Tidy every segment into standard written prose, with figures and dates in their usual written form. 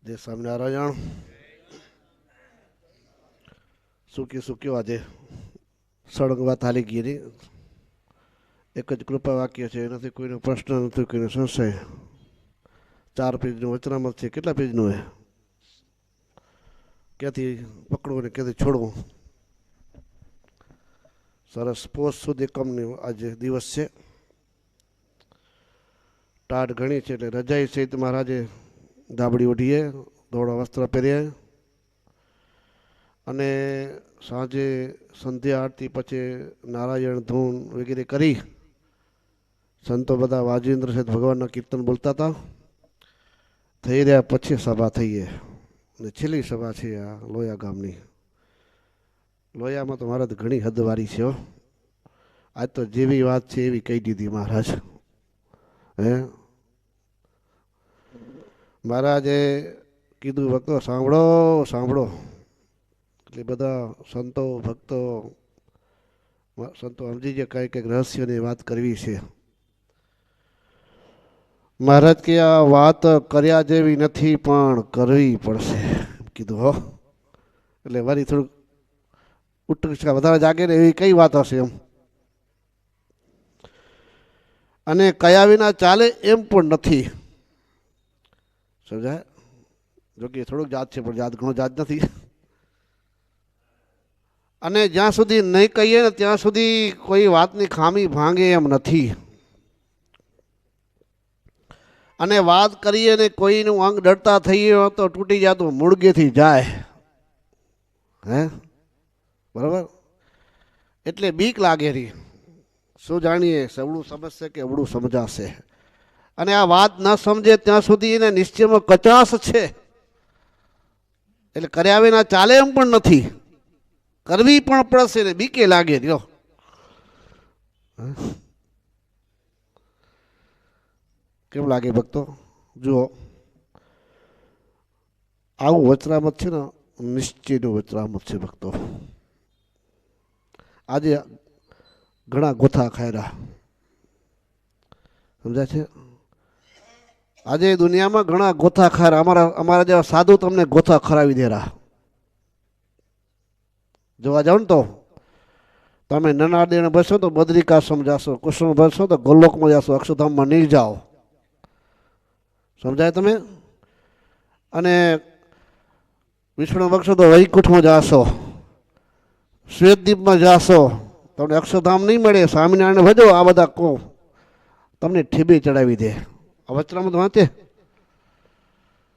જય સ્વામિનારાયણ. શું આજે સળંગ વાત હાલી ગઈ ની. એક જ કૃપા વાક્ય છે, એનાથી કોઈનો પ્રશ્ન નથી, કોઈનો સંશય. 4 પેજનું વચનામત છે. કેટલા પેજનું છે? ક્યાંથી પકડવું ને ક્યાંથી છોડવું? સરસ. પોષ સુદ એકમની આજે દિવસ છે. ટાઢ ઘણી છે એટલે રજાઈ સહિત મહારાજે ધાબડી ઓઢીએ, ધોળા વસ્ત્ર પહેરીએ અને સાંજે સંધ્યા આરતી પછી નારાયણ ધૂન વગેરે કરી સંતો બધા વાજિંદ્ર સહિત ભગવાનના કીર્તન બોલતા હતા. થઈ રહ્યા પછી સભા થઈએ અને છેલ્લી સભા છે આ લોયા ગામની. લોયામાં તો મહારાજ ઘણી હદવારી છે. આજ તો જેવી વાત છે એવી કહી દીધી મહારાજ. મહારાજે કીધું, ભક્તો સાંભળો સાંભળો. એટલે બધા સંતો ભક્તો સમજી ગયા કંઈક રહસ્યની વાત કરવી છે. મહારાજ કે આ વાત કર્યા જેવી નથી પણ કરવી પડશે કીધું. હો એટલે વળી થોડુંક ઉત્કૃષ્ટતા વધારે જાગે ને એવી કઈ વાત હશે એમ. અને કયા વિના ચાલે એમ પણ નથી. સમજાય? જોકે થોડુંક જાત છે પણ જાત ઘણો જાત નથી. અને જ્યાં સુધી નહીં કહીએ ને ત્યાં સુધી કોઈ વાતની ખામી ભાંગે એમ નથી. અને વાત કરીએ ને કોઈનું અંગ ડરતા થઈએ તો તૂટી જતું મૂળગેથી જાય. બરાબર? એટલે બીક લાગે રહી. શું જાણીએ સવડું સમજશે કે અવડું સમજાશે. અને આ વાત ન સમજે ત્યાં સુધી એને નિશ્ચયમાં કચાશ છે. એટલે કર્યા વિના ચાલે એમ પણ નથી. કરવી પણ પડશે ને બીકે લાગે રહ્યો. કેમ લાગે ભક્તો? જુઓ, આવું વચરામત છે ને નિશ્ચયનું વચરામત છે ભક્તો. આજે ઘણા ગોથા ખાયરા. સમજાય છે? આજે દુનિયામાં ઘણા ગોથા ખાયરા. અમારા જેવા સાધુ તમને ગોથા ખરાવી દેરા. જોવા જાવ ને તો તમે નનાદેણ બસો તો બદ્રિકાશ્રમ જાશો, કુસુમ બસો તો ગોલોકમાં જાશો, અક્ષરધામમાં નહીં જાઓ. સમજાય તમે? અને વિષ્ણુ બક્ષો તો વૈકુંઠમાં જાશો, શ્વેતદીપમાં જાશો, તમને અક્ષરધામ નહીં મળે. સ્વામિનારાયણ ભજો આ બધા કહો તમને ઠીબી ચડાવી દે. આ વચનામાં તો વાંચે.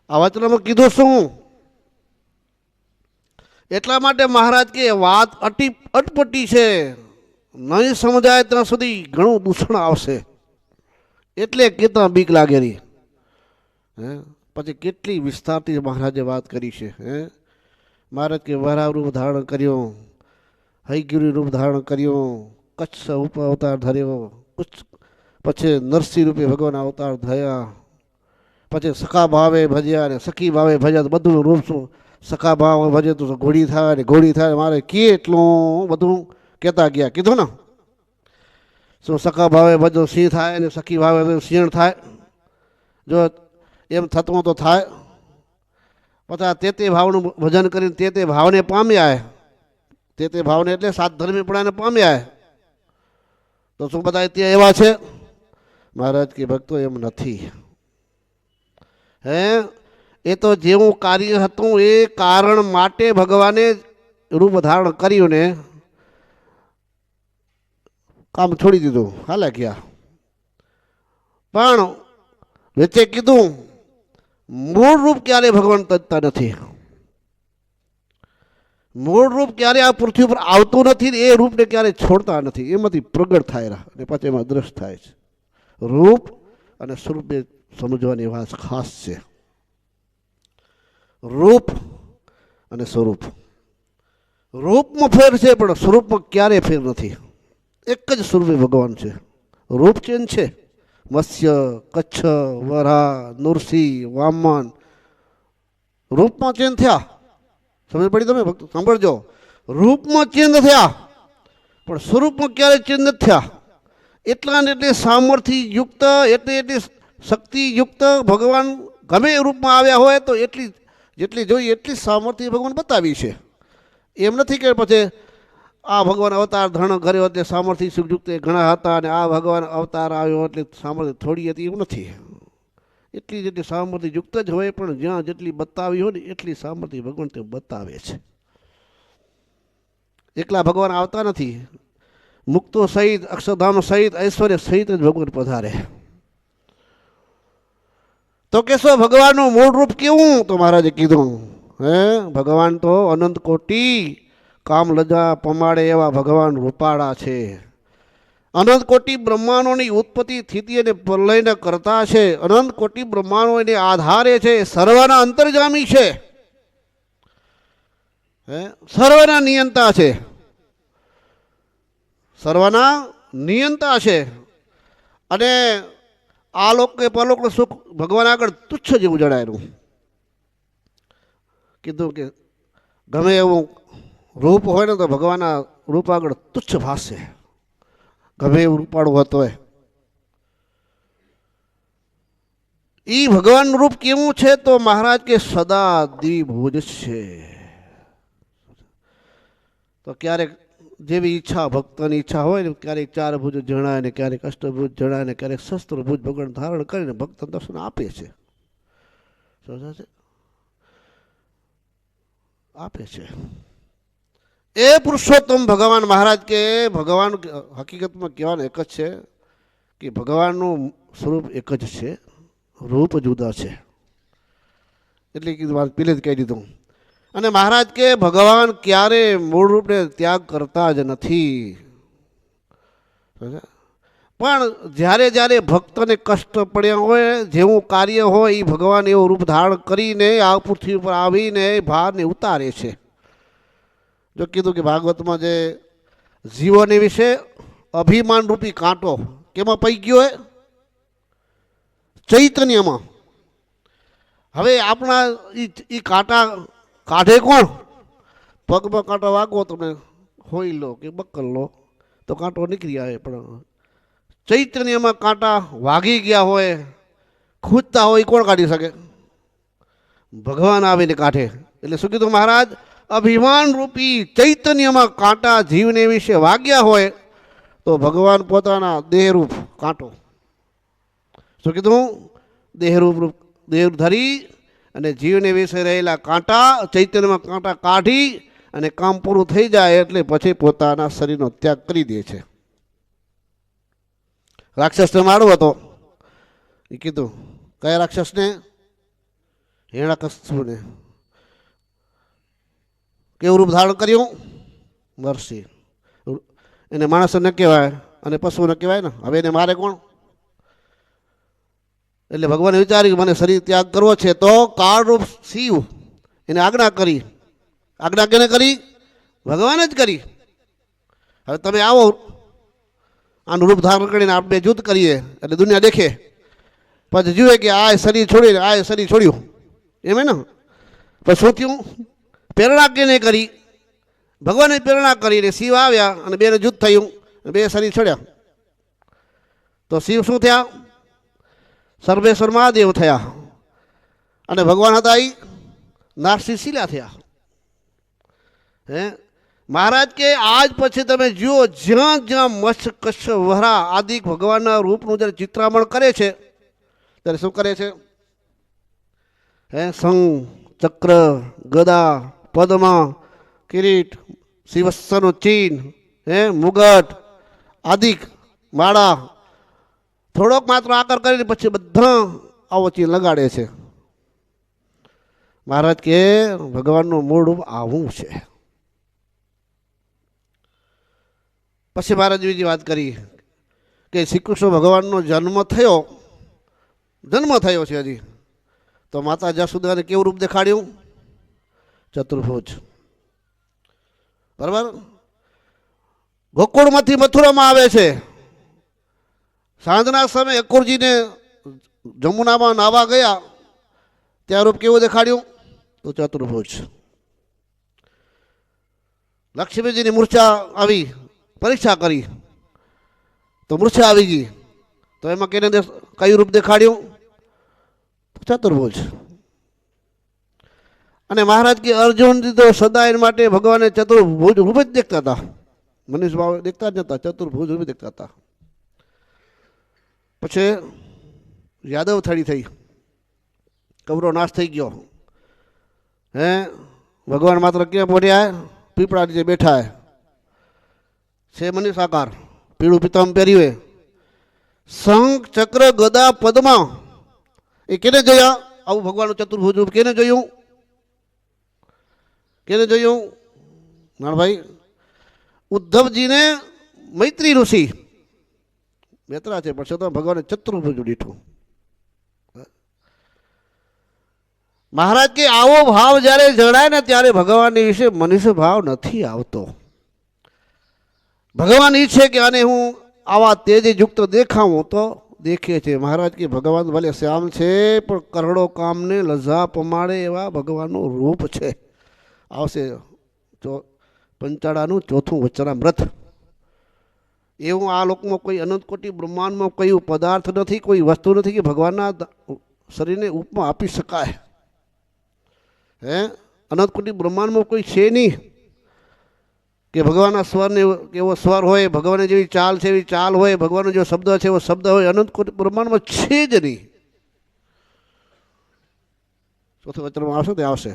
આ વચનામાં કીધું શું? એટલા માટે મહારાજ કે વાત અટપટી છે, નહીં સમજાય ત્યાં સુધી ઘણું દૂષણ આવશે. એટલે કેતા બીક લાગેલી. પછી કેટલી વિસ્તારથી મહારાજે વાત કરી છે. મહારાજ કે વરાવ રૂપ ધારણ કર્યો, હૈગીરી રૂપ ધારણ કર્યો, કચ્છ ઉપર અવતાર ધર્યો, પછી નરસિંહ રૂપે ભગવાન અવતાર થયા, પછી સખા ભાવે ભજ્યા ને સખી ભાવે ભજ્યા. બધું રૂપ શું? સખા ભાવ ભજે તો ઘોડી થાય ને ઘોડી થાય. મારે કેટલું બધું કહેતા ગયા. કીધું ને શું? સખા ભાવે ભજો સિંહ થાય ને સખી ભાવે સિંહ થાય. જો એમ થતું તો થાય. પછી તે ભાવનું ભજન કરીને તે ભાવને પામ્યા. તે ભાવને એટલે સાત ધર્મીપણાને પામ્યા. તો શું બધા ત્યાં એવા છે? મહારાજ કે ભક્તો એમ નથી. એ તો જેવું કાર્ય હતું એ કારણ માટે ભગવાને રૂપ ધારણ કર્યું ને કામ છોડી દીધું, હાલ્યા ગયા. પણ વચ્ચે કીધું મૂળ રૂપ ક્યારે ભગવાન તજતા નથી. મૂળ રૂપ ક્યારે આ પૃથ્વી પર આવતું નથી. એ રૂપને ક્યારે છોડતા નથી. એમાંથી પ્રગટ થાય અને પછી એમાં દ્રષ્ટ થાય છે. રૂપ અને સ્વરૂપે સમજવાની વાત ખાસ છે. રૂપ અને સ્વરૂપ. રૂપમાં ફેર છે પણ સ્વરૂપમાં ક્યારેય ફેર નથી. એક જ સ્વરૂપે ભગવાન છે. રૂપ ચેન્જ છે. મત્સ્ય, કચ્છ, વરા, નૃસિંહ, વામન રૂપમાં ચેન્જ થયા. સમજ પડી તમે ભક્તો? સાંભળજો. રૂપમાં ચેન્જ થયા પણ સ્વરૂપમાં ક્યારેય ચેન્જ નથી થયા. એટલા ને એટલે સામર્થ્ય યુક્ત, એટલે શક્તિ યુક્ત ભગવાન ગમે રૂપમાં આવ્યા હોય તો એટલી જેટલી જોઈએ એટલી સામર્થ્ય ભગવાન બતાવી છે. એમ નથી કે પછી આ ભગવાન અવતાર ધણ કર્યો એટલે સામર્થ્ય સુખયુક્ત ઘણા હતા અને આ ભગવાન અવતાર આવ્યો એટલે સામર્થ્ય થોડી હતી, એવું નથી. એટલી જેટલી સામર્થ્ય યુક્ત જ હોય, પણ જ્યાં જેટલી બતાવી હોય ને એટલી સામર્થ્ય ભગવાન તે બતાવે છે. એકલા ભગવાન આવતા નથી, મુક્તો સહિત, અક્ષરધામ સહિત, ઐશ્વર્ય સહિત જ ભગવાન પધારે. તો કેશો ભગવાનનું મૂળ રૂપ કેવું? તો મહારાજે કીધું, ભગવાન તો અનંત કોટી કામ લજા પમાડે એવા ભગવાન રૂપાળા છે. અનંત કોટી બ્રહ્માંડોની ઉત્પત્તિ સ્થિતિ અને પ્રલયને કરતા છે. અનંત કોટી બ્રહ્માંડો એને આધારે છે. સર્વના અંતર્જામી છે, સર્વના નિયંતા છે, સર્વના નિયંતા છે. અને આ લોક કે પરલોક સુખ ભગવાન આગળ તુચ્છ જેવું જણાયેલું. કીધું કે ગમે એવું રૂપ હોય ને તો ભગવાનના રૂપ આગળ તુચ્છ ભાષે, ગમે એવું રૂપાળું હતો. ઈ ભગવાનનું રૂપ કેવું છે? તો મહારાજ કે સદા દ્વિભુજ છે. તો ક્યારેક જેવી ઈચ્છા, ભક્તની ઈચ્છા હોય ને, ક્યારેક ચાર ભુજ જણાય ને, ક્યારેક અષ્ટભુજ જણાય ને, ક્યારેક શસ્ત્રભુજ ભગવાન ધારણ કરીને ભક્ત દર્શન આપે છે. આપે છે. એ પુરુષોત્તમ ભગવાન મહારાજ કે ભગવાન હકીકતમાં કહેવાનું એક જ છે કે ભગવાનનું સ્વરૂપ એક જ છે, રૂપ જુદા છે. એટલે કીધું, વાત પેલે જ કહી દીધું. અને મહારાજ કે ભગવાન ક્યારે મૂળ રૂપને ત્યાગ કરતા જ નથી. પણ જ્યારે જ્યારે ભક્તને કષ્ટ પડ્યા હોય, જેવું કાર્ય હોય, એ ભગવાન એવું રૂપ ધારણ કરીને આ પૃથ્વી ઉપર આવીને ભારને ઉતારે છે. જો કીધું કે ભાગવતમાં જે જીવોને વિશે અભિમાન રૂપી કાંટો કેમાં પઈ ગયો હોય? ચૈતન્યમાં. હવે આપણા એ કાંટા કાઢે કોણ? પગમાં કાંટો વાગો તમે હોઈ લો કે બક્કલ લો તો કાંટો નીકળી આવે, પણ ચૈતન્યમાં કાંટા વાગી ગયા હોય, ખૂંચતા હોય, કોણ કાઢી શકે? ભગવાન આવીને કાઢે. એટલે શું કીધું મહારાજ? અભિમાન રૂપી ચૈતન્યમાં કાંટા જીવને વિશે વાગ્યા હોય તો ભગવાન પોતાના દેહરૂપ કાંટો, શું કીધું? દેહરૂપ દેહ ધરી અને જીવને વિશે રહેલા કાંટા, ચૈતન્યમાં કાંટા કાઢી અને કામ પૂરું થઈ જાય એટલે પછી પોતાના શરીરનો ત્યાગ કરી દે છે. રાક્ષસને મારવો હતો, એ કીધું કયા રાક્ષસને? હિરણ્યકશ્યપને. કેવું રૂપ ધારણ કર્યું? નરસિંહ. એને માણસ ન કહેવાય અને પશુ ન કહેવાય ને. હવે એને મારે કોણ? એટલે ભગવાને વિચાર્યું મને શરીર ત્યાગ કરવો છે તો કાળરૂપ શિવ એને આજ્ઞા કરી. આજ્ઞા કેને કરી? ભગવાન જ કરી. હવે તમે આવો, આનું રૂપ ધારણ કરીને આપણે જુદ્ધ કરીએ એટલે દુનિયા દેખે, પછી જુએ કે આ શરીર છોડીને આ શરીર છોડ્યું, એમ ને. પછી શું થયું? પ્રેરણા કેને કરી? ભગવાને પ્રેરણા કરી એટલે શિવ આવ્યા અને બેને જુદ્ધ થયું, બે શરીર છોડ્યા. તો શિવ શું થયા? સર્વેશ્વર મહાદેવ થયા. અને ભગવાન હતા એ નારસિંહ શિલા થયા. મહારાજ કે આજ પછી તમે જુઓ, જ્યાં જ્યાં મત્સ્ય કચ્છ વરા આદિ ભગવાનના રૂપનું જ્યારે ચિત્રામણ કરે છે ત્યારે શું કરે છે? સંગ, ચક્ર, ગદા, પદ્મા, કિરીટ, શિવસ્સનું ચિહ્ન, મુગટ, આદિક માળા, થોડોક માત્ર આકાર કરીને પછી બધા આવો ચિહ્ન લગાડે છે. મહારાજ કે ભગવાનનું મૂળ રૂપ આવું છે. પછી મહારાજ બીજી વાત કરી કે શ્રી કૃષ્ણ ભગવાનનો જન્મ થયો છે હજી, તો માતા જશોદાને કેવું રૂપ દેખાડ્યું? ચતુર્ભુજ. બરાબર. ગોકુળમાંથી મથુરામાં આવે છે, સાંજના સમયે અક્રૂરજીને જમુનામાં નાવા ગયા, ત્યાં રૂપ કેવું દેખાડ્યું? તો ચતુર્ભુજ. લક્ષ્મીજીની મૂર્છા આવી, પરીક્ષા કરી તો મૂર્છા આવી ગઈ, તો એમાં કેને કયું રૂપ દેખાડ્યું? ચતુર્ભુજ. અને મહારાજ કે અર્જુનજી તો સદા એના માટે ભગવાને ચતુર્ભુજ રૂપ જ દેખતા હતા, મનીષ ભાવ દેખતા જ નતા, ચતુર્ભુજ રૂપ દેખતા હતા. પછી યાદવ થડી થઈ, કબરો નાશ થઈ ગયો. હે ભગવાન માત્ર ક્યાં પડ્યા? પીપળા નીચે બેઠા છે, મનીષ આકાર, પીળું પિતામ પહેર્યું, શંખ ચક્ર ગદા પદ્મા. એ કેને જોયા? આવું ભગવાનનું ચતુર્ભુજ રૂપ કેને જોયું? કેને જોયું નાણભાઈ? ઉદ્ધવજીને મૈત્રી ઋષિ બેતરા છે, પણ છતાં ભગવાને ચતુર્ભુજ દીઠું. મહારાજ કે આવો ભાવ જ્યારે જણાય ને ત્યારે ભગવાનની વિશે મનુષ્ય ભાવ નથી આવતો. ભગવાન ઈચ્છે કે આને હું આવા તેજયુક્ત દેખાવું તો દેખે છે. મહારાજ કે ભગવાન ભલે શ્યામ છે પણ કરોડો કામને લજા પમાડે એવા ભગવાનનું રૂપ છે. આવશે પંચાળાનું ચોથું વચનામૃત. એવું આ લોકમાં કોઈ અનંત કોટી બ્રહ્માંડમાં કોઈ પદાર્થ નથી, કોઈ વસ્તુ નથી કે ભગવાનના શરીરને ઉપમા આપી શકાય. હે અનંત કોટી બ્રહ્માંડમાં કોઈ છે નહીં કે ભગવાનના સ્વરને એવો સ્વર હોય, ભગવાનની જેવી ચાલ છે એવી ચાલ હોય, ભગવાનનો જેવો શબ્દ છે એવો શબ્દ હોય, અનંત કોટી બ્રહ્માંડમાં છે જ નહીં. ચોથું વચનમાં આવશે તે આવશે.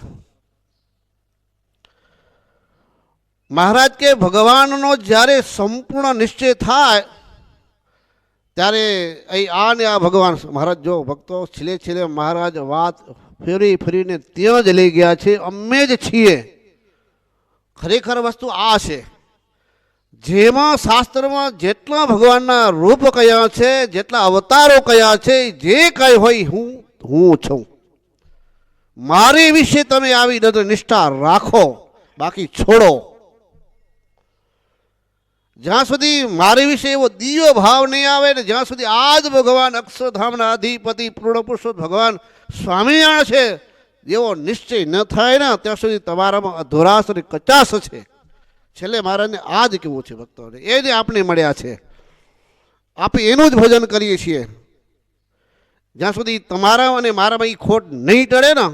મહારાજ કે ભગવાનનો જ્યારે સંપૂર્ણ નિશ્ચય થાય ત્યારે આ ને આ ભગવાન મહારાજ જો ભક્તો છેલ્લે છેલ્લે મહારાજ વાત ફેરી ફરીને ત્યાં જ લઈ ગયા છે. અમે જ છીએ. ખરેખર વસ્તુ આ છે, જેમાં શાસ્ત્રમાં જેટલા ભગવાનના રૂપ કયા છે, જેટલા અવતારો કયા છે, જે કંઈ હોય હું છું. મારી વિશે તમે આવી નિષ્ઠા રાખો, બાકી છોડો. જ્યાં સુધી મારી વિશે એવો દિવ્ય ભાવ નહીં આવે ને જ્યાં સુધી આજ ભગવાન અક્ષરધામના અધિપતિ પૂર્ણ પુરુષોત્તમ ભગવાન સ્વામિનારાયણ છે એવો નિશ્ચય ન થાય ને ત્યાં સુધી તમારામાં અધુરાશ અને કચાશ છે. છેલ્લે મહારાજને આ જ કહેવું છે ભક્તોને, એ જ આપણે મળ્યા છે, આપણે એનું જ ભજન કરીએ છીએ. જ્યાં સુધી તમારા અને મારામાં એ ખોટ નહીં ટળે ને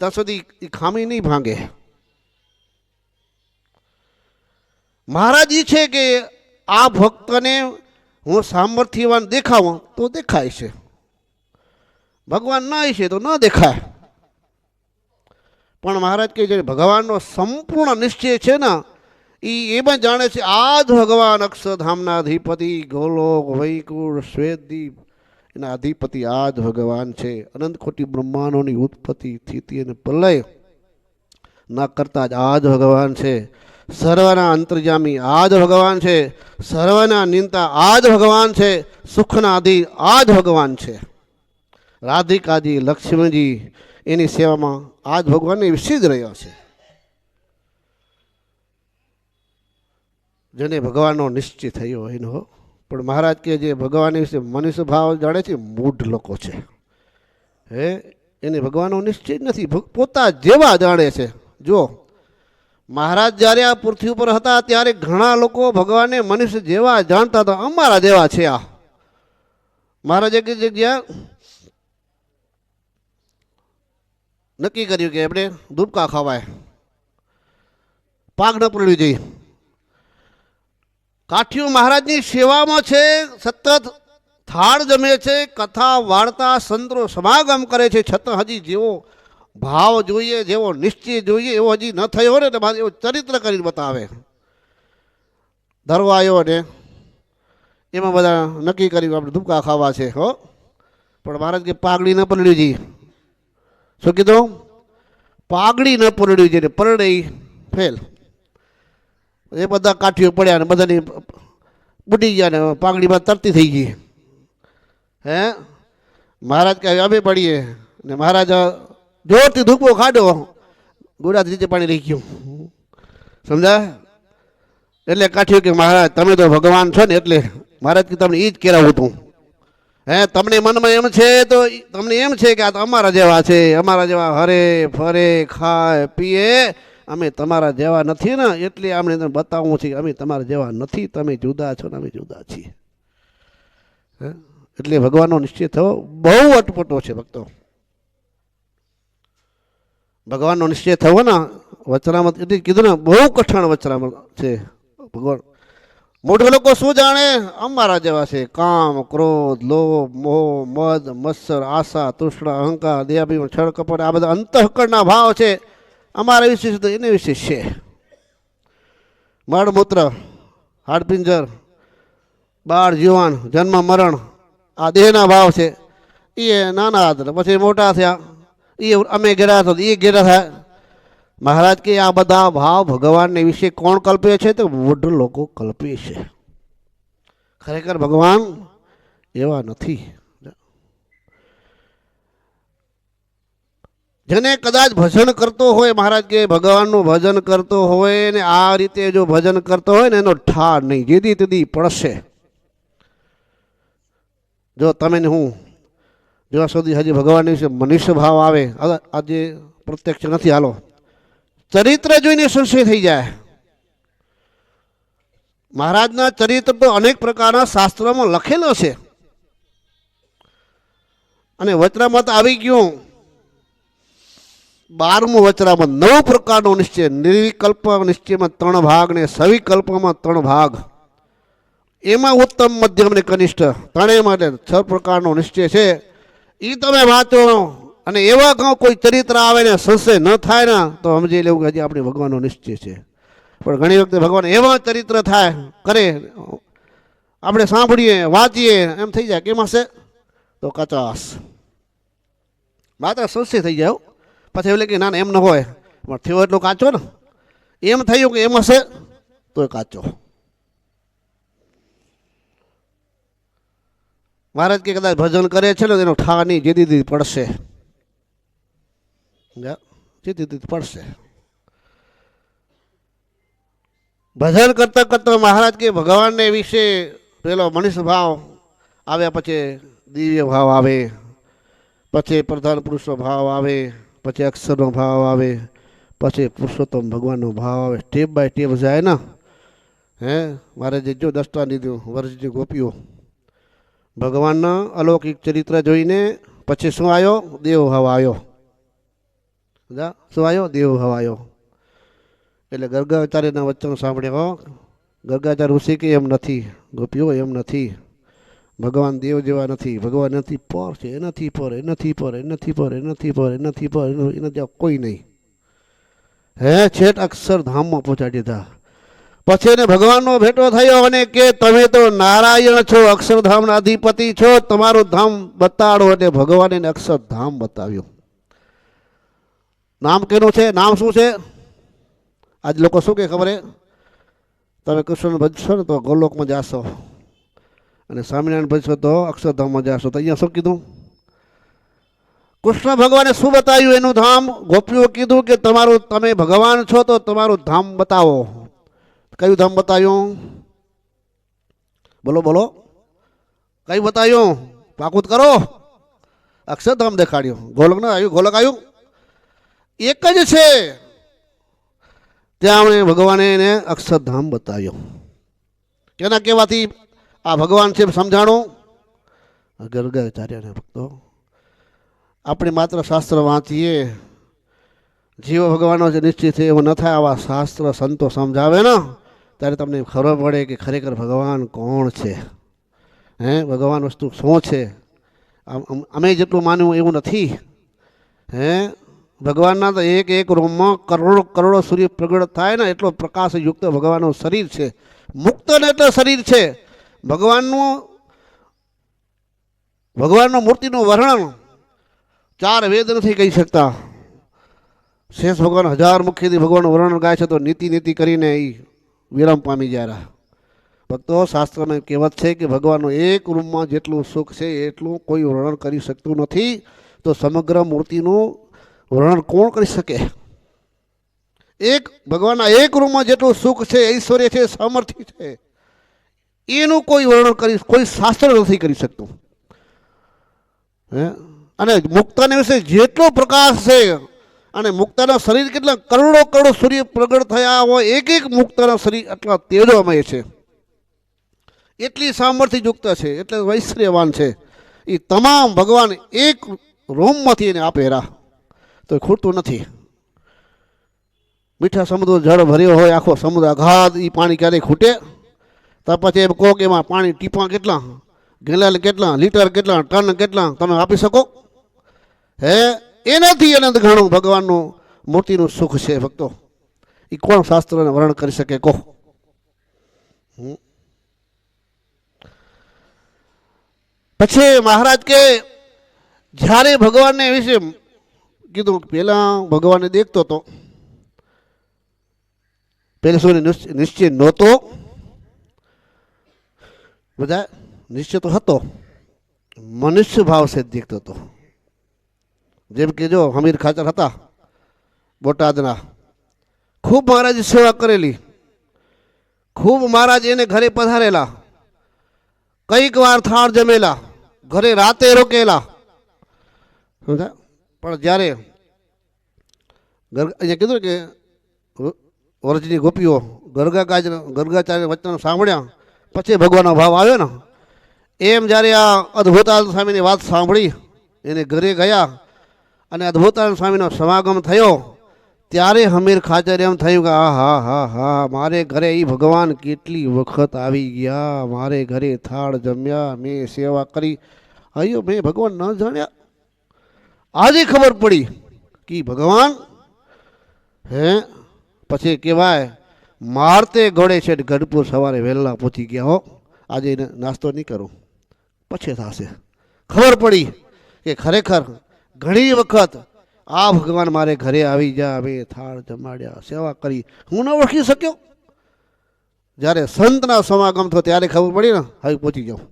ત્યાં સુધી એ ખામી નહીં ભાંગે. મહારાજ એ છે કે આ ભક્તને હું સામર્થ્યવાન દેખાવું તો દેખાય છે, ભગવાન ના છે તો ન દેખાય. પણ મહારાજ કે જે ભગવાનનો સંપૂર્ણ નિશ્ચય છે ને એ એમાં જાણે છે આ જ ભગવાન અક્ષરધામના અધિપતિ, ગોલોક વૈકુંઠ શ્વેતદીપ એના અધિપતિ આ જ ભગવાન છે. અનંત કોટી બ્રહ્માંડોની ઉત્પત્તિ સ્થિતિ અને પ્રલય ના કરતા જ આ જ ભગવાન છે. સર્વના અંતર્યામી આ જ ભગવાન છે, સર્વના નિંતા આ જ ભગવાન છે, સુખના આદિ આ જ ભગવાન છે. રાધિકાજી લક્ષ્મણજી એની સેવામાં આ જ ભગવાનને વિશે જ રહ્યા છે. જેને ભગવાનનો નિશ્ચય થયો એનો. પણ મહારાજ કે જે ભગવાન વિશે મનુષ્ય ભાવ જાણે છે મૂઢ લોકો છે. હે એને ભગવાનનો નિશ્ચય જ નથી, પોતા જેવા જાણે છે. જો મહારાજ જ્યારે આ પૃથ્વી ઉપર હતા ત્યારે ઘણા લોકો ભગવાનને મનુષ્ય જેવા જાણતા હતા, અમારા જેવા છે. આ મહારાજે એક જગ્યા નક્કી કર્યું કે આપણે દુબકા ખવાય, પાક ન પડવી જોઈએ. કાઠિયો મહારાજની સેવામાં છે, સતત થાળ જમે છે, કથા વાર્તા સંતો સમાગમ કરે છે, છતાં હજી જેવો ભાવ જોઈએ, જેવો નિશ્ચય જોઈએ એવો હજી ન થયો ને મારે એવો ચરિત્ર કરીને બતાવે. ધરવા આવ્યો ને એમાં બધા નક્કી કર્યું આપણે ધુબકા ખાવા છે. હો પણ મહારાજ કે પાઘડી ન પલળી જી. શું કીધું? પાઘડી ન પલળી જઈને પરડે ફેલ. એ બધા કાઠીઓ પડ્યા ને બધાની બુડી ગયા ને પાઘડીમાં તરતી થઈ ગઈ. હે મહારાજ કહે અમે પડીએ ને મહારાજ જોરથી ધૂપો ખાડો, ગોળા નીચે પાણી રહી ગયું. સમજાય? એટલે કાઠ્યું કે મહારાજ તમે તો ભગવાન છો ને એટલે મહારાજ કે તમને એ જ કહેવાવું હતું. હે તમને મનમાં એમ છે તો તમને એમ છે કે આ તો અમારા જેવા છે, અમારા જેવા હરે ફરે ખાય પીએ, અમે તમારા જેવા નથી ને એટલે આપણે તમને બતાવવું છે અમે તમારા જેવા નથી, તમે જુદા છો ને અમે જુદા છીએ. એટલે ભગવાનનો નિશ્ચય થવો બહુ અટપટો છે ભક્તો. ભગવાનનો નિશ્ચય થયો ને વચનામત એટલે કીધું ને બહુ કઠણ વચનામત છે. ભગવાન મોટા લોકો શું જાણે અમારા જેવા છે. કામ, ક્રોધ, લોભ, મોહ, મદ, મત્સર, આશા, તૃષ્ણા, અહંકાર, દેહાભિમાન, છળ, કપટ આ બધા અંતઃકરણના ભાવ છે. અમારા વિશે તો એને વિશે છે. મળમૂત્ર, હાડપિંજર, બાળ જીવન, જન્મ મરણ આ દેહના ભાવ છે. એ નાના હતા પછી મોટા થયા, એ અમે ઘેરા થયા, એ ઘેરા થયા. મહારાજ કે આ બધા ભાવ ભગવાનને વિશે કોણ કલ્પે છે? તો વૃદ્ધ લોકો કલ્પે છે. ખરેખર ભગવાન એવા નથી. જેને કદાચ ભજન કરતો હોય, મહારાજ કે ભગવાનનું ભજન કરતો હોય ને આ રીતે જો ભજન કરતો હોય ને એનો ઠાર નહીં, જેદી તેદી પડશે. જો તમે ને હું જ્યાં સુધી હજી ભગવાન વિશે મનુષ્ય ભાવ આવે, આજે પ્રત્યક્ષ નથી, હાલો ચરિત્ર જોઈને સંશય થઈ જાય. મહારાજના ચરિત્ર તો અનેક પ્રકારના શાસ્ત્રોમાં લખેલો છે. અને વચનામત આવી ગયું 12મું વચનામત, 9 પ્રકારનો નિશ્ચય. નિર્વિકલ્પ નિશ્ચયમાં 3 ભાગ ને સવિકલ્પમાં 3 ભાગ. એમાં ઉત્તમ, મધ્યમ ને કનિષ્ઠ ત્રણેય માટે 6 પ્રકારનો નિશ્ચય છે. એ તમે વાંચો અને એવા કોઈ ચરિત્ર આવે ને સંશય ન થાય ને તો સમજી લેવું કે હજી આપણે ભગવાનનો નિશ્ચય છે. પણ ઘણી વખતે ભગવાન એવા ચરિત્ર થાય કરે, આપણે સાંભળીએ વાંચીએ એમ થઈ જાય કેમ હશે તો કચાસ માત્ર સંશય થઈ જાય. પછી એવું કે ના એમ ન હોય, પણ થયો એટલો કાચો ને, એમ થયું કે એમ હશે તો કાચો. મહારાજ કે કદાચ ભજન કરે છે ને એનો ઠાની જેદી પડશે, જેદી પડશે. ભજન કરતા કરતા મહારાજ કે ભગવાનને વિશે પેલો મનુષ્ય ભાવ આવ્યા, પછી દિવ્ય ભાવ આવે, પછી પ્રધાન પુરુષનો ભાવ આવે, પછી અક્ષરનો ભાવ આવે, પછી પુરુષોત્તમ ભગવાનનો ભાવ આવે. સ્ટેપ બાય સ્ટેપ જાય ને. હે મારે જે જો દસતા લીધું વર્ષ ગોપીઓ ભગવાનના અલૌકિક ચરિત્ર જોઈને પછી શું આવ્યો? દેવ ભાવ આવ્યો. શું આવ્યો? દેવ ભાવ આવ્યો. એટલે ગર્ગાચાર્યના વચન સાંભળ્યા. ગર્ગાચાર્ય ઋષિ કે એમ નથી, ગોપીઓ એમ નથી, ભગવાન દેવ જેવા નથી, ભગવાન નથી પર છે, એનાથી પર, એનાથી પર, એનાથી પર, એનાથી પર, એનાથી પર, એના જેવા કોઈ નહીં. હે છેટ અક્ષરધામમાં પહોંચાડી દીધા. પછી એને ભગવાનનો ભેટો થયો અને કે તમે તો નારાયણ છો, અક્ષરધામના અધિપતિ છો, તમારું ધામ બતાડો. એટલે ભગવાને અક્ષરધામ બતાવ્યું. નામ કેનું છે? નામ શું છે? આજ લોકો શું કે ખબર? તમે કૃષ્ણ ભજશો ને તો ગોલોકમાં જાશો, અને સ્વામિનારાયણ ભજશો તો અક્ષરધામમાં જાશો. તો અહીંયા શું કીધું? કૃષ્ણ ભગવાને શું બતાવ્યું? એનું ધામ. ગોપીઓ કીધું કે તમારું, તમે ભગવાન છો તો તમારું ધામ બતાવો. કયું ધામ બતાવ્યું? બોલો બોલો, કયું બતાવ્યું? પાકુત કરો. અક્ષરધામ દેખાડ્યું. ગોલક ના આવ્યું? ગોલક આવ્યું? એક જ છે. ત્યાં ભગવાને એને અક્ષરધામ બતાવ્યો. કેના કહેવાથી આ ભગવાન છે સમજાણું? ગર્ગાચાર્યને ભક્તો. આપણે માત્ર શાસ્ત્ર વાંચીએ, જીવ ભગવાનનો જે નિશ્ચય છે એવો ન થાય. આવા શાસ્ત્ર સંતો સમજાવે ને ત્યારે તમને ખબર પડે કે ખરેખર ભગવાન કોણ છે. હે ભગવાન વસ્તુ શું છે? અમે જેટલું માન્યું એવું નથી. હે ભગવાનના તો એક એક રૂમમાં કરોડો કરોડો સૂર્ય પ્રગટ થાય ને એટલો પ્રકાશયુક્ત ભગવાનનું શરીર છે. મુક્ત ને એટલે શરીર છે. ભગવાનનું મૂર્તિનું વર્ણન 4 વેદ નથી કહી શકતા. શેષ ભગવાન 1000 મુખીથી ભગવાનનું વર્ણન ગાય છે તો નીતિ નીતિ કરીને એ વિરામ પામી જાય. ભક્તો શાસ્ત્રમાં કહેવત છે કે ભગવાનનું એક રૂમમાં જેટલું સુખ છે એટલું કોઈ વર્ણન કરી શકતું નથી. તો સમગ્ર મૂર્તિનું વર્ણન કોણ કરી શકે? એક ભગવાનના એક રૂમમાં જેટલું સુખ છે, ઐશ્વર્ય છે, સામર્થ્ય છે, એનું કોઈ વર્ણન કરી કોઈ શાસ્ત્ર નથી કરી શકતું. અને મુક્તને વિશે જેટલો પ્રકાશ છે, અને મુક્તના શરીર કેટલા કરોડો કરોડો સૂર્ય પ્રગટ થયા હોય, એક એક મુક્તના શરીર આટલા તેજોમય છે, એટલી સામર્થ્યયુક્ત છે, એટલે ઐશ્વર્યવાન છે. એ તમામ ભગવાન એક રૂમમાંથી એને આપેલા તો ખોટું નથી. મીઠા સમુદ્ર જળ ભર્યો હોય, આખો સમુદ્ર અગાધ, એ પાણી ક્યારેય ખૂટે? તો પછી એમ કહો કે એમાં પાણી ટીપા કેટલા, ગેલાલ કેટલા, લીટર કેટલા, ટન કેટલા તમે આપી શકો? હે, એનાથી અનંત ઘણું ભગવાનનું મૂર્તિનું સુખ છે ભક્તો. એ કોણ શાસ્ત્રને વર્ણન કરી શકે કહો? પછી મહારાજ કે જ્યારે ભગવાનને વિશે કીધું, પેલા ભગવાનને દેખતો હતો, પેલા શું નિશ્ચય નહોતો, બધા નિશ્ચય તો હતો, મનુષ્ય ભાવ છે દેખતો હતો. જેમ કે જો હમીર ખાચર હતા બોટાદના, ખૂબ મહારાજ સેવા કરેલી, ખૂબ મહારાજ એને ઘરે પધારેલા, કઈક વાર થાળ જમેલા, ઘરે રાતે રોકેલા. પણ જ્યારે અહીંયા કીધું કે વરજની ગોપીઓ ગરગાચાર્ય વચન સાંભળ્યા પછી ભગવાનનો ભાવ આવ્યો ને, એમ જ્યારે આ અદ્ભુતાનંદ સ્વામીની વાત સાંભળી, એને ઘરે ગયા અને અદ્ભુતાનંદ સ્વામીનો સમાગમ થયો, ત્યારે હમીર ખાચર એમ થયું કે હા હા હા હા, મારે ઘરે એ ભગવાન કેટલી વખત આવી ગયા, મારે ઘરે થાળ જમ્યા, મેં સેવા કરી, અయ్યો મેં ભગવાન ન જાણ્યા, આજે ખબર પડી કે ભગવાન હે. પછી કહેવાય મારતે ઘોડે છે ગઢપુર સવારે વહેલા પહોંચી ગયા હો, આજે નાસ્તો નહીં કરું, પછી થશે. ખબર પડી કે ખરેખર ઘણી વખત આ ભગવાન મારે ઘરે આવી જા, મેં થાળ જમાડ્યા, સેવા કરી, હું ન ઓળખી શક્યો. જ્યારે સંતના સમાગમ થયો ત્યારે ખબર પડી ને, હવે પહોંચી જાઉં.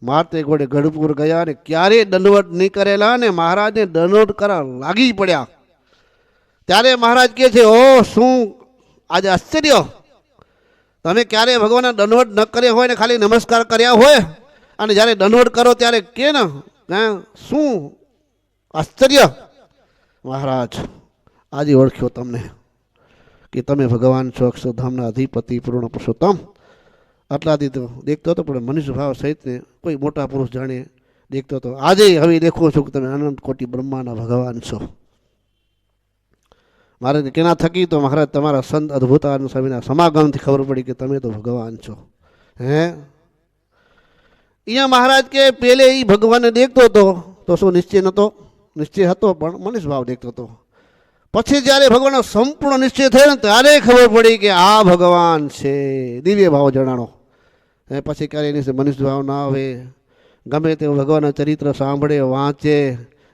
મારતે ઘોડે ગઢપુર ગયા ને ક્યારેય દંડવટ નહીં કરેલા ને મહારાજને દંડવટ કરવા લાગી પડ્યા. ત્યારે મહારાજ કહે છે, ઓ શું આજે આશ્ચર્ય, તમે ક્યારે ભગવાનને દંડવટ ન કર્યા હોય ને ખાલી નમસ્કાર કર્યા હોય, અને જ્યારે દંડવટ કરો ત્યારે કે ને શું આશ્ચર્ય. મહારાજ આજે ઓળખ્યો તમને કે તમે ભગવાન છો, અક્ષરધામના અધિપતિ, પૂર્ણ પુરુષોત્તમ. આટલાથી તો દેખતો હતો, પણ મનુષ્ય ભાવ સહિતને કોઈ મોટા પુરુષ જાણે દેખતો હતો. આજે હવે દેખો છો કે તમે અનંત કોટી બ્રહ્માના ભગવાન છો. મારે કેના થકી તો મહારાજ તમારા સંત અદ્ભુતાનંદ સ્વામીના સમાગમથી ખબર પડી કે તમે તો ભગવાન છો. હે, અહીંયા મહારાજ કે પેલે એ ભગવાનને દેખતો હતો તો શું નિશ્ચય નહોતો? નિશ્ચય હતો, પણ મનુષ્ય ભાવ દેખતો હતો. પછી જ્યારે ભગવાનનો સંપૂર્ણ નિશ્ચય થયો ને ત્યારે ખબર પડી કે આ ભગવાન છે, દિવ્ય ભાવ જણાણો. પછી ક્યારે એની મનુષ્ય ભાવ ના આવે, ગમે તે ભગવાનના ચરિત્ર સાંભળે, વાંચે,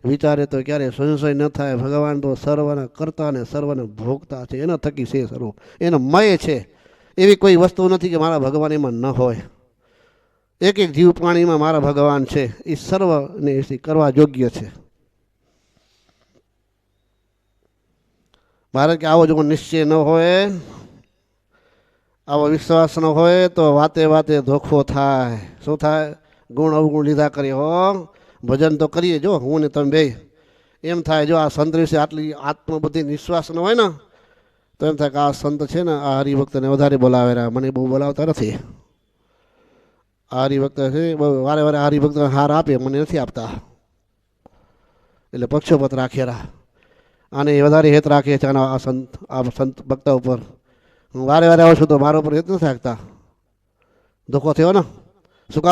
વિચારે તો ક્યારે સંશય ન થાય. ભગવાન તો સર્વના કરતા ને સર્વના ભોગતા છે, એના થકી છે સર્વ, એનો મય છે. એવી કોઈ વસ્તુ નથી કે મારા ભગવાન એમાં ન હોય. એક એક જીવ પ્રાણીમાં મારા ભગવાન છે, એ સર્વને કરવા યોગ્ય છે. મારે કે આવો જો નિશ્ચય ન હોય, આવો વિશ્વાસ ન હોય તો વાતે વાતે ધોખો થાય. શું થાય? ગુણ અવગુણ લીધા કરીએ હો. ભજન તો કરીએ, જો હું ને તમે બે, એમ થાય જો આ સંત વિશે આટલી આત્મબુદ્ધિ વિશ્વાસ ન હોય ને તો એમ થાય કે આ સંત છે ને આ હરિભક્તને વધારે બોલાવે રહ્યા, મને બહુ બોલાવતા નથી. આ હરિભક્ત છે બહુ વારે વારે હરિભક્તને હાર આપે, મને નથી આપતા, એટલે પક્ષોપત રાખેલા. આને વધારે હેત રાખે છે આ સંત ભક્ત ઉપર. હું વારે વારે આવું છું તો મારા ઉપર હેત નથી રાખતા. ધોખો થયો ને. શું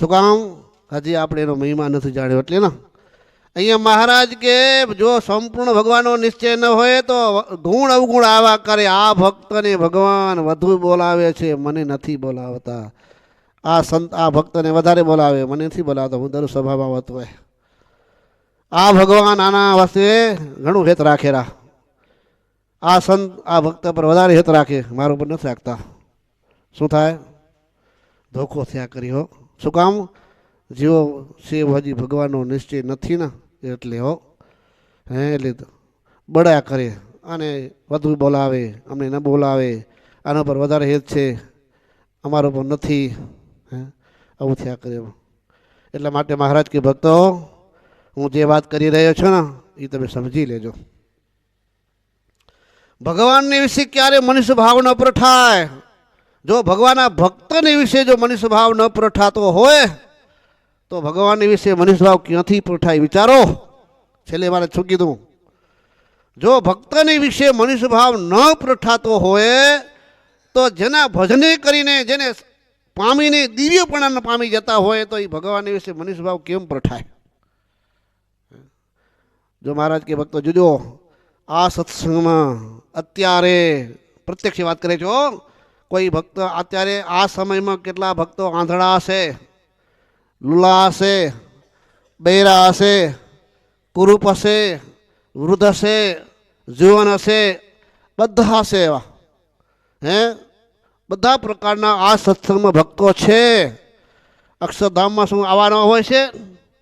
કામ? હજી આપણે એનો મહિમા નથી જાણ્યો એટલે ને. અહીંયા મહારાજ કે જો સંપૂર્ણ ભગવાનનો નિશ્ચય ન હોય તો ગુણ અવગુણ આવા કરે. આ ભક્તને ભગવાન વધુ બોલાવે છે, મને નથી બોલાવતા. આ સંત આ ભક્તને વધારે બોલાવે, મને નથી બોલાવતા, હું દર સ્વભાવમાં હોતો હોય. આ ભગવાન આના વાસ્તે ઘણું હેત રાખેલા. આ સંત આ ભક્ત પર વધારે હેત રાખે, મારા ઉપર નથી રાખતા. શું થાય? ધોખો થયા કરી હો. શું કામ? જેવો શિવ હજી ભગવાનનો નિશ્ચય નથી ને એટલે હો. એટલે બળ્યા કરે, અને વધુ બોલાવે, અમને ન બોલાવે, આના પર વધારે હેત છે, અમારા ઉપર નથી. આવું થયા કરે. એટલા માટે મહારાજ કે ભક્તો, હું જે વાત કરી રહ્યો છું ને એ તમે સમજી લેજો. ભગવાનને વિશે ક્યારે મનુષ્ય ભાવ ન પ્રઠાય. જો ભગવાનના ભક્તને વિશે જો મનુષ્ય ભાવ ન પ્રઠાતો હોય તો ભગવાનને વિશે મનુષ્ય ભાવ ક્યાંથી પ્રઠાય? વિચારો. છેલ્લે મારે શું કીધું? જો ભક્તની વિશે મનુષ્ય ભાવ ન પ્રઠાતો હોય તો જેના ભજને કરીને જેને પામીને દિવ્યપણાને પામી જતા હોય તો એ ભગવાનની વિશે મનુષ્ય ભાવ કેમ પ્રઠાય? જો મહારાજ કે ભક્તો જોજો આ સત્સંગમાં અત્યારે પ્રત્યક્ષ વાત કરે છો, કોઈ ભક્ત અત્યારે આ સમયમાં કેટલા ભક્તો આંધળા હશે, લુલા હશે, બૈરા હશે, કુરૂપ હશે, વૃદ્ધ હશે, જુવાન હશે, બધા હશે એવા બધા પ્રકારના આ સત્સંગમાં ભક્તો છે. અક્ષરધામમાં શું આવા ન હોય છે?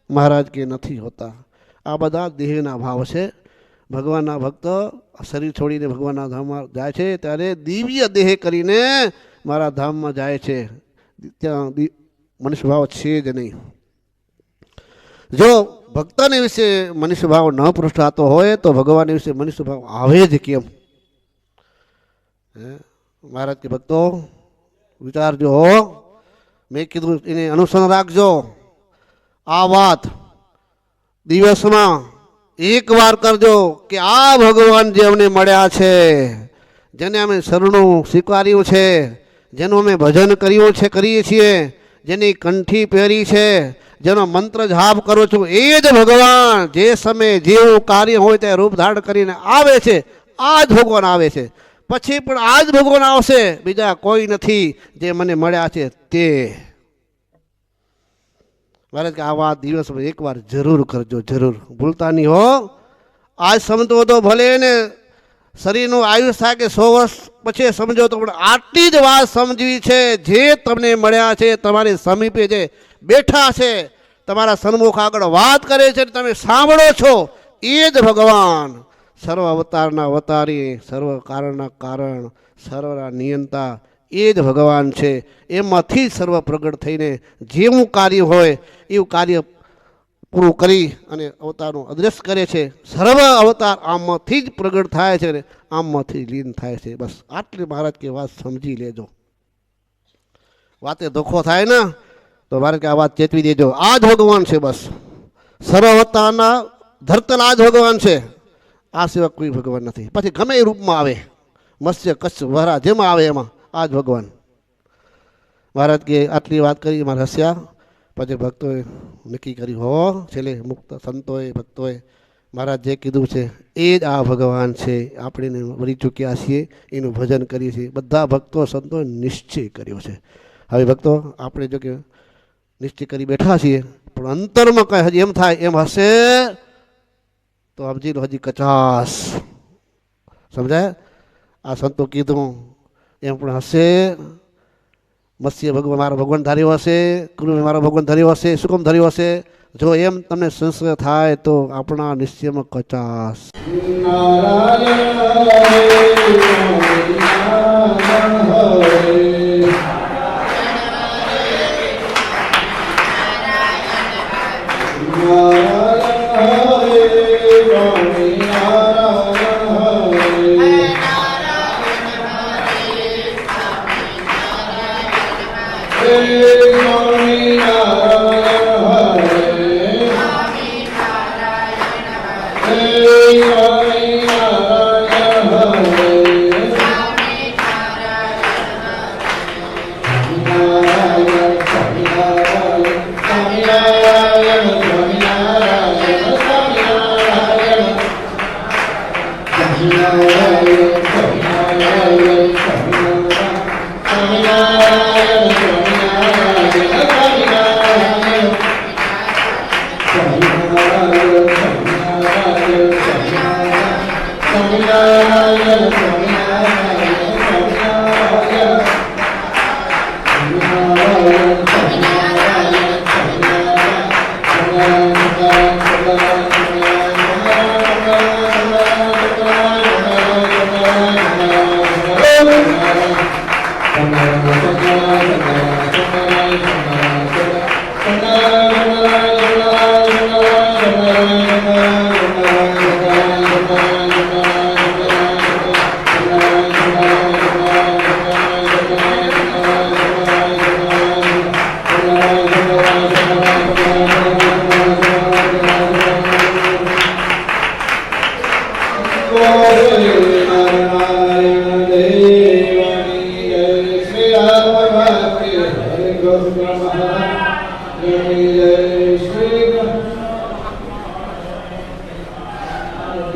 મહારાજ કે નથી હોતા. આ બધા દેહના ભાવ છે. ભગવાનના ભક્તો શરીર છોડીને ભગવાનના ધામમાં જાય છે ત્યારે દિવ્ય દેહ કરીને મારા ધામમાં જાય છે. ત્યાં મનુષ્ય ભાવ છે જ નહીં. જો ભક્તને વિશે મનુષ્ય ભાવ ન પ્રષ્ટાતો હોય તો ભગવાન વિશે મનુષ્ય ભાવ આવે જ કેમ? મહારાજ કે ભક્તો વિચારજો, મેં કીધું એને અનુસરણ રાખજો. આ વાત દિવસમાં એક વાર કરજો કે આ ભગવાન જે અમને મળ્યા છે, જેને અમે શરણું સ્વીકાર્યું છે, જેનું અમે ભજન કર્યું છે, કરીએ છીએ, જેની કંઠી પહેરી છે, જેનો મંત્ર જાપ કરું છું, એ જ ભગવાન જે સમયે જેવું કાર્ય હોય તે રૂપ ધારણ કરીને આવે છે. આ જ ભગવાન આવે છે. પછી પણ આ જ ભગવાન આવશે, બીજા કોઈ નથી જે મને મળ્યા છે તે. મારે કે આ વાત દિવસમાં એકવાર જરૂર કરજો, જરૂર ભૂલતા નહીં હો. આજ સમજો તો ભલે ને શરીરનું આયુષ થાય કે 100 વર્ષ પછી સમજો તો પણ આટલી જ વાત સમજવી છે. જે તમને મળ્યા છે, તમારી સમીપે જે બેઠા છે, તમારા સન્મુખ આગળ વાત કરે છે, તમે સાંભળો છો, એ જ ભગવાન સર્વ અવતારના અવતારી, સર્વ કારણના કારણ, સર્વના નિયંતા એ જ ભગવાન છે. એમાંથી સર્વ પ્રગટ થઈને જેવું કાર્ય હોય એવું કાર્ય પૂરું કરી અને અવતારનું અદ્રશ્ય કરે છે. સર્વ અવતાર આમાંથી જ પ્રગટ થાય છે ને આમાંથી લીન થાય છે. બસ આટલી મહારાજ કે વાત સમજી લેજો. વાતે ધોખો થાય ને તો મારે કે આ વાત ચેતવી દેજો. આ જ ભગવાન છે. બસ સર્વ અવતારના ધરતલ આ જ ભગવાન છે. આ સિવાય કોઈ ભગવાન નથી. પછી ગમે એ રૂપમાં આવે, મત્સ્ય કચ્છ વરા જેમાં આવે એમાં આ જ ભગવાન. મહારાજ કે આટલી વાત કરી મારે હસ્યા. પછી ભક્તોએ નક્કી કર્યું, હો છેલ્લે મુક્ત સંતોએ ભક્તોએ મહારાજ જે કીધું છે એ જ આ ભગવાન છે. આપણે વળી ચૂક્યા છીએ, એનું ભજન કરીએ છીએ. બધા ભક્તો સંતોએ નિશ્ચય કર્યો છે. હવે ભક્તો આપણે જો કે નિશ્ચય કરી બેઠા છીએ, પણ અંતરમાં કંઈ હજી એમ થાય એમ હશે તો સમજી લો હજી કચાસ. સમજાય? આ સંતો કીધું એમ પણ હશે. મત્સ્ય ભગવાન મારો ભગવાન ધાર્યો હશે, કૃષ્ણ મારો ભગવાન ધાર્યો હશે. શું કામ ધાર્યો હશે? જો એમ તમને સંશય થાય તો આપણા નિશ્ચયમાં કચાસ.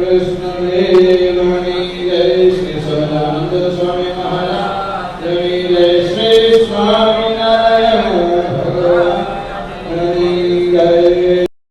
Krishna Swami Maharaj, Jai Jai Shri Swami